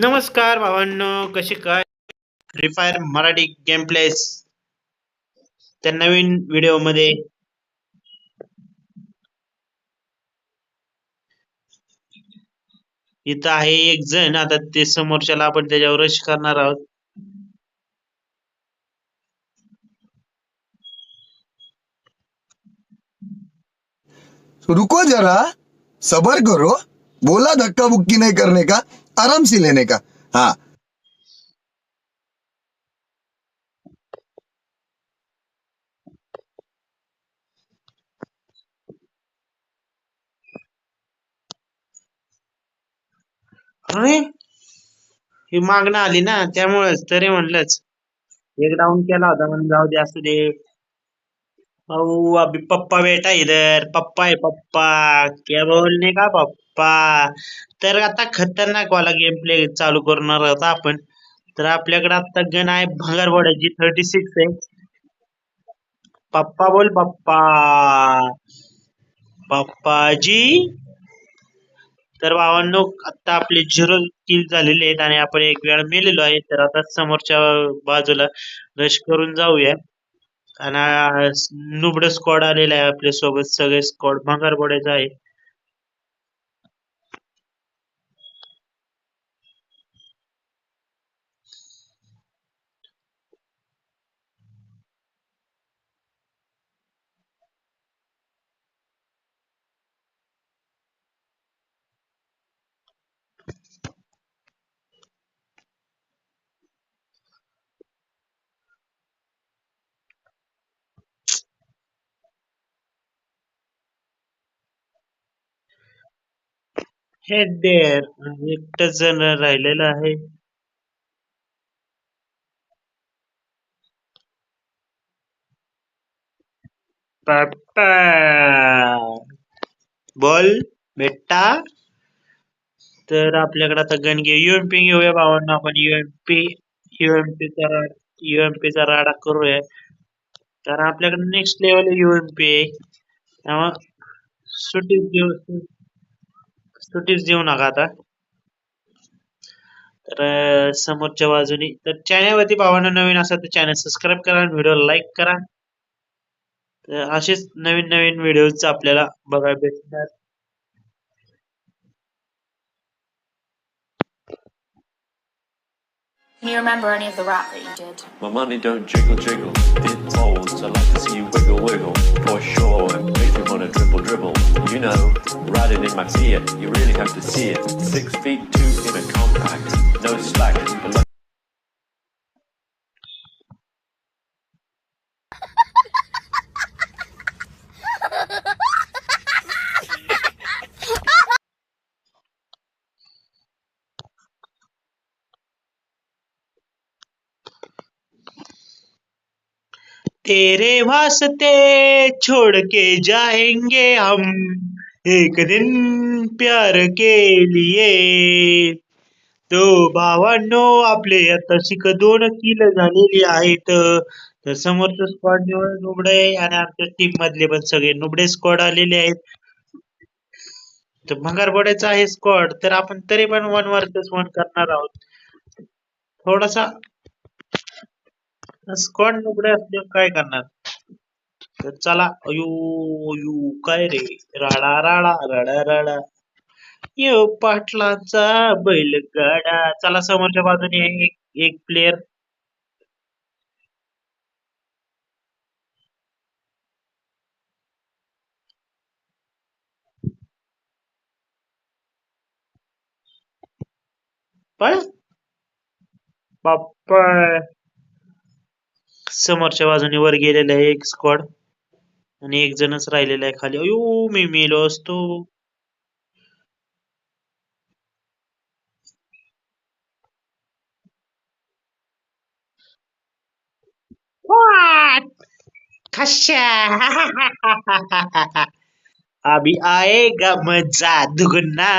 नमस्कार भावांनो, कसे काय? Free fire Marathi game place त्या नवीन व्हिडिओ मध्ये इथं आहे एक जण. आता ते समोरच्याला आपण त्याच्यावर रश करणार आहोत. रुको जरा, सबर करो। बोला धक्का बुक्की नहीं करने का, आराम से लेने का। हाँ। अरे, ही मागणं आली ना, त्यामुळेच तरी म्हणलंच. एक डाऊन केला होता म्हणून जाऊ दे, असू दे. अहो, अभी पप्पा बेटा इधर, पप्पा है पप्पा. क्या बोलने का पप्पा. तर आता खतरनाक वाला गेम प्ले चालू करणार आहोत आपण. तर आपल्याकडे आता गण आहे भंगारवाड्याची 36 आहे. पप्पा बोल पप्पा. पप्पाजी. तर भावांनो, आता आपले 0 किल झालेले आहेत आणि आपण एक वेळा मेलेलो आहे. तर आता समोरच्या बाजूला रश करून जाऊया. आणि नुबड स्क्वॉड आलेला आहे आपल्या सोबत, सगळे स्क्वॉड भंगारवाड्याचा आहे. हे देर एकटच जण राहिलेलं आहे. पप्पा बोल बेटा. तर आपल्याकडे आता गण घे, युएमपी घेऊया भावांना. आपण युएमपी चा राडा करूया. कारण आपल्याकडे नेक्स्ट लेवल युएमपी आहे. त्यामुळे सुटीच देऊ सुटीच देऊ नका आता. तर समोरच्या बाजूनी तर चॅनलवरती भावांना नवीन असेल तर चॅनल सबस्क्राईब करा, व्हिडिओ लाईक करा. तर असेच नवीन नवीन व्हिडिओज आपल्याला बघायला भेटणार. Can you remember any of the rap that you did? My money don't jiggle jiggle, it folds. I like to see you wiggle wiggle, for sure. It makes me wanna dribble dribble. You know, riding in my Fiat, you really have to see it. 6'2" in a compact, no slack. But तेरे वास्ते छोड़ के जाएंगे हम एक दिन प्यार के लिए. तो भावांनो, आपले आता शिक 2 किल झालेली आहेत. तर समोरचं स्क्वॉड नुबडे आणि आमच्या टीम मधले पण सगळे नुबडे स्क्वॉड आलेले आहेत. तर भंगारवाड्याचा आहे स्क्वॉड. तर आपण तरी पण 1 वर्सेस 1 करणार आहोत. थोडासा स्क्वॉड नुबडे असल्यावर काय करणार. तर चला. अयो अयो, काय रे. राडा राडा राडा राडा. यो पाटलाचा बैलगाडा. चला, समोरच्या बाजूने एक एक प्लेयर. पण बाप्पा, समोरच्या बाजूने वर गेलेला आहे एक स्क्वॉड आणि एक जणच राहिलेला आहे खाली. अयो, मी मेलो असतो. What? खश्या. अभी आएगा मजा दुगना.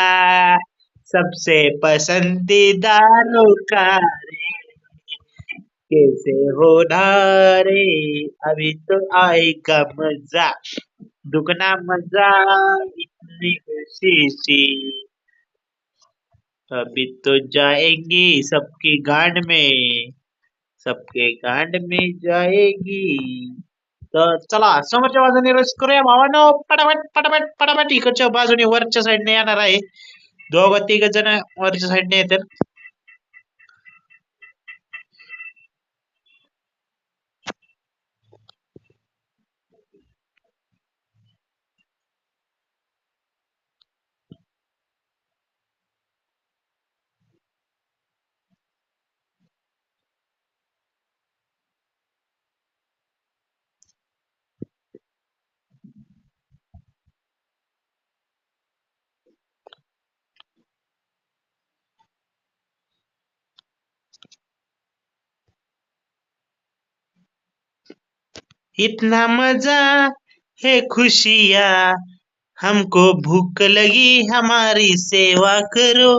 सबसे पसंदीदा का कैसे होना रे. अभी तो आएगा मजा दुगना मजा. इतनी खुशी सी. अभी तो जाएंगे सबके गांड में, सबके गांड में जाएगी. तर चला समोरच्या बाजूने रस करूया भावानो, पटापट पटापट पटापट. इकडच्या बाजूने वरच्या साईडने येणार आहे. दोघं तिघ जण वरच्या साईडने येतात. इतना मजा है खुशियाँ, हमको भूख लगी हमारी सेवा करो.